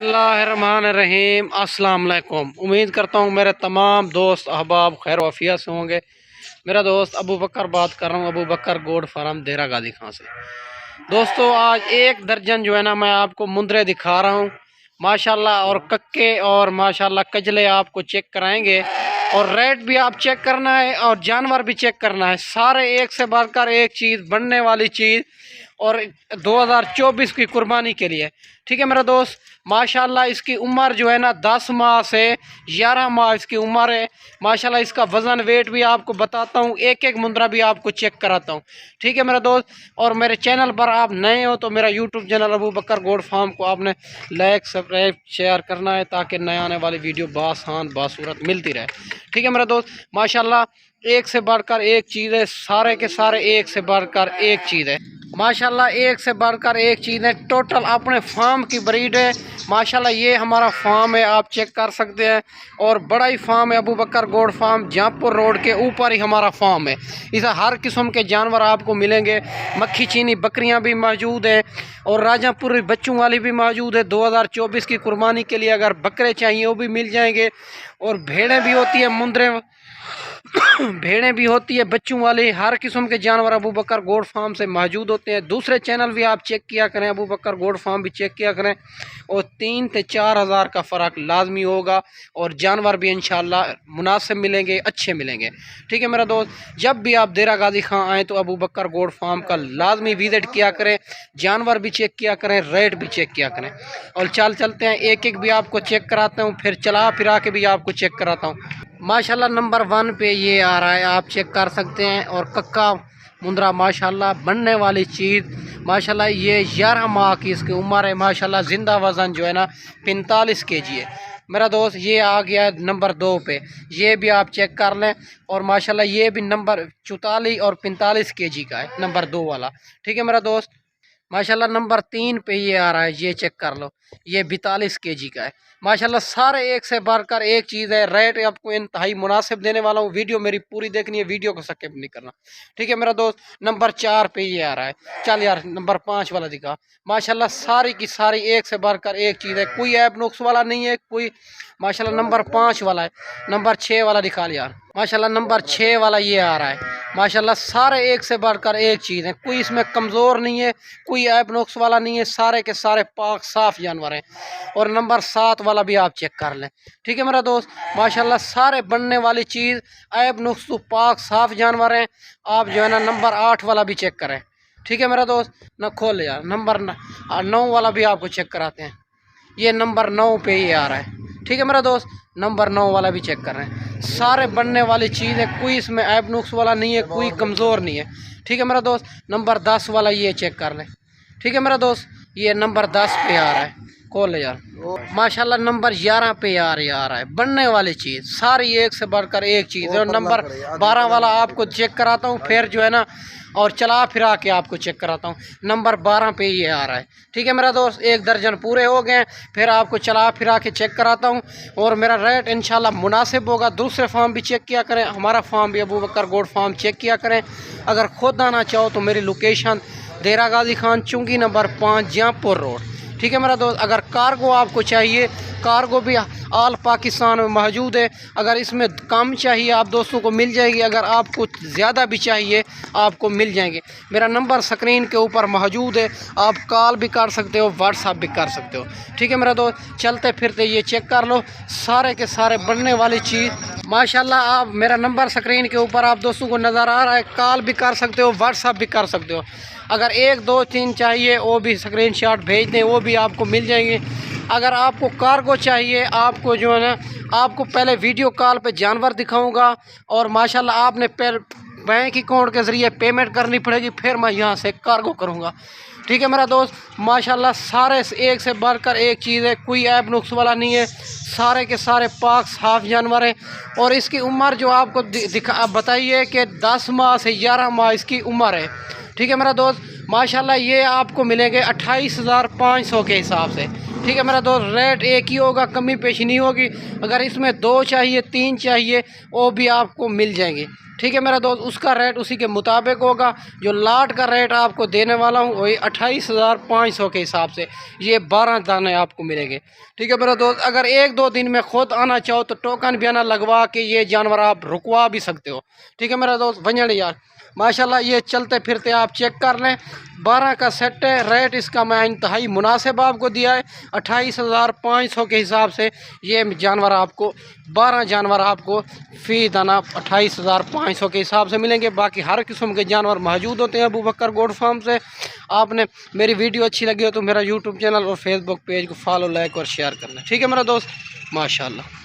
बिस्मिल्लाहिर्रहमानिर्रहीम। अस्सलाम वालेकुम। उम्मीद करता हूँ मेरे तमाम दोस्त अहबाब खैर वाफिया से होंगे। मेरा दोस्त अबू बकर बात कर रहा हूँ, अबू बकर गोड फार्म देरा गाजी खां से। दोस्तों आज एक दर्जन जो है ना मैं आपको मुंदरे दिखा रहा हूँ माशाल्लाह, और कक्के और माशाल्लाह कजले आपको चेक कराएंगे, और रेट भी आप चेक करना है और जानवर भी चेक करना है। सारे एक से बढ़कर एक चीज़, बनने वाली चीज़, और 2024 की कुर्बानी के लिए। ठीक है मेरा दोस्त, माशाल्लाह इसकी उम्र जो है ना 10 माह से 11 माह इसकी उम्र है। माशाल्लाह इसका वज़न वेट भी आपको बताता हूँ, एक एक मुंद्रा भी आपको चेक कराता हूँ। ठीक है मेरा दोस्त, और मेरे चैनल पर आप नए हो तो मेरा यूट्यूब चैनल अबू बकर गोड फार्म को आपने लाइक सब्सक्राइब शेयर करना है, ताकि नए आने वाली वीडियो बासान बासूरत मिलती रहे। ठीक है मेरा दोस्त, माशाल्लाह एक से बढ़कर एक चीज़ है, सारे के सारे एक से बढ़कर एक चीज़ है। माशाल्लाह एक से बढ़कर एक चीज़ है, टोटल अपने फार्म की ब्रीड है। माशाल्लाह ये हमारा फार्म है, आप चेक कर सकते हैं, और बड़ा ही फार्म है अबू बकर गोड फार्म, जहाँपुर रोड के ऊपर ही हमारा फार्म है। इसे हर किस्म के जानवर आपको मिलेंगे। मक्खी चीनी बकरियां भी मौजूद हैं, और राजापुर बच्चों वाली भी मौजूद है। 2024 की कुर्बानी के लिए अगर बकरे चाहिए वो भी मिल जाएंगे, और भेड़ें भी होती है, मुंदरे भेड़ें भी होती है बच्चों वाले। हर किस्म के जानवर अबू बकर गोड फार्म से मौजूद होते हैं। दूसरे चैनल भी आप चेक किया करें, अबू बकर गोड फार्म भी चेक किया करें, और 3 से 4 हज़ार का फ़र्क लाजमी होगा, और जानवर भी इंशाल्लाह मुनासिब मिलेंगे, अच्छे मिलेंगे। ठीक है मेरा दोस्त, जब भी आप देरा गाजी खां आएँ तो अबू बकर गोड फार्म का लाजमी विज़िट किया करें, जानवर भी चेक किया करें, रेट भी चेक किया करें। और चलते हैं एक एक भी आपको चेक कराता हूँ, फिर चला फिरा के भी आपको चेक कराता हूँ। माशाल्लाह नंबर 1 पे ये आ रहा है, आप चेक कर सकते हैं। और कक्का मुंद्रा माशाल्लाह बनने वाली चीज़, माशाल्लाह ये 11 माह की इसकी उम्र है। माशाल्लाह ज़िंदा वज़न जो है ना 45 kg है मेरा दोस्त। ये आ गया है नंबर 2 पे, ये भी आप चेक कर लें। और माशाल्लाह ये भी नंबर 44 और 45 kg का है, नंबर 2 वाला। ठीक है मेरा दोस्त, माशाल्लाह नंबर 3 पे ये आ रहा है, ये चेक कर लो, ये 42 kg का है। माशाल्लाह सारे एक से बढ़कर एक चीज़ है। रेट आपको इंतहाई मुनासिब देने वाला हूँ, वीडियो मेरी पूरी देखनी है, वीडियो को स्किप नहीं करना। ठीक है मेरा दोस्त, नंबर 4 पे ये आ रहा है। चल यार नंबर 5 वाला दिखा। माशाल्लाह सारी की सारी एक से बढ़कर एक चीज़ है, कोई ऐप नुक्स वाला नहीं है कोई। माशाल्लाह नंबर 5 वाला है। नंबर 6 वाला दिखा लिया। माशाल्लाह नंबर 6 वाला ये आ रहा है। माशाल्लाह सारे एक से बढ़कर एक चीज़ है, कोई इसमें कमज़ोर नहीं है, कोई ऐप नुक्स वाला नहीं है, सारे के सारे पाक साफ़ जानवर हैं। और नंबर 7 वाला भी आप चेक कर लें। ठीक है मेरा दोस्त, माशाल्लाह सारे बनने वाली चीज़, ऐप नुक्स तो पाक साफ़ जानवर हैं। आप जो है ना नंबर 8 वाला भी चेक करें। ठीक है मेरा दोस्त, न खोल यार, नंबर 9 वाला भी आपको चेक कराते हैं। ये नंबर 9 पे ही आ रहा है। ठीक है मेरा दोस्त, नंबर 9 वाला भी चेक कर रहे हैं। सारे बनने वाली चीज़ है, कोई इसमें ऐप नुक्स वाला नहीं है, कोई कमज़ोर नहीं है। ठीक है मेरा दोस्त, नंबर 10 वाला ये चेक कर लें। ठीक है मेरा दोस्त, ये नंबर 10 पे आ रहा है, खोल यार। माशाल्लाह नंबर 11 पे यार ये आ रहा है, बनने वाली चीज़ सारी एक से बढ़कर एक चीज़ है। और नंबर 12 वाला आपको चेक कराता हूँ, फिर जो है ना और चला फिरा के आपको चेक कराता हूँ। नंबर 12 पे ये आ रहा है। ठीक है मेरा दोस्त, एक दर्जन पूरे हो गए, फिर आपको चला फिरा के चेक कराता हूँ, और मेरा रेट इंशाल्लाह मुनासिब होगा। दूसरे फार्म भी चेक किया करें, हमारा फार्म भी अबू बकर गोड फार्म चेक किया करें। अगर खुद आना चाहो तो मेरी लोकेशन देरा गाजी खान, चुंगी नंबर 5, जहाँपुर रोड। ठीक है मेरा दोस्त, अगर कार्गो आपको चाहिए, कार्गो भी ऑल पाकिस्तान में मौजूद है। अगर इसमें कम चाहिए आप दोस्तों को मिल जाएगी, अगर आपको ज़्यादा भी चाहिए आपको मिल जाएंगे। मेरा नंबर स्क्रीन के ऊपर मौजूद है, आप कॉल भी कर सकते हो, व्हाट्सअप भी कर सकते हो। ठीक है मेरा दोस्त, चलते फिरते ये चेक कर लो, सारे के सारे बनने वाली चीज़ माशाल्लाह। आप मेरा नंबर स्क्रीन के ऊपर आप दोस्तों को नज़र आ रहा है, कॉल भी कर सकते हो, व्हाट्सअप भी कर सकते हो। अगर 1 2 3 चाहिए वो भी स्क्रीनशॉट भेज दें, वो भी आपको मिल जाएंगे। अगर आपको कार्गो चाहिए, आपको जो है ना आपको पहले वीडियो कॉल पे जानवर दिखाऊंगा, और माशाल्लाह आपने बैंक अकाउंट के ज़रिए पेमेंट करनी पड़ेगी, फिर मैं यहाँ से कार्गो करूँगा। ठीक है मेरा दोस्त, माशाल्लाह सारे एक से बढ़कर एक चीज़ है, कोई ऐप नुक्स वाला नहीं है, सारे के सारे पाक साफ जानवर हैं। और इसकी उम्र जो आपको दिखा बताइए कि 10 माह से 11 माह इसकी उम्र है। ठीक है मेरा दोस्त, माशाल्लाह ये आपको मिलेंगे 28,500 के हिसाब से। ठीक है मेरा दोस्त, रेट एक ही होगा, कमी पेशी नहीं होगी। अगर इसमें 2 चाहिए 3 चाहिए वो भी आपको मिल जाएंगे। ठीक है मेरा दोस्त, उसका रेट उसी के मुताबिक होगा। जो लाट का रेट आपको देने वाला हूँ वही 28,500 के हिसाब से ये 12 दाने आपको मिलेंगे। ठीक है मेरा दोस्त, अगर 1-2 दिन में खुद आना चाहो तो टोकन भी आना लगवा के ये जानवर आप रुकवा भी सकते हो। ठीक है मेरा दोस्त, वंजन यार माशाल्लाह ये चलते फिरते आप चेक कर लें। 12 का सेट है, रेट इसका मैं इंतहाई मुनासिब आपको दिया है। 28,500 के हिसाब से ये जानवर आपको 12 जानवर आपको फ़ी दाना 28,500 के हिसाब से मिलेंगे। बाकी हर किस्म के जानवर मौजूद होते हैं अबू बकर गोट फार्म से। आपने मेरी वीडियो अच्छी लगी हो तो मेरा यूट्यूब चैनल और फेसबुक पेज को फॉलो, लाइक और शेयर करना। ठीक है मेरा दोस्त, माशाल्लाह।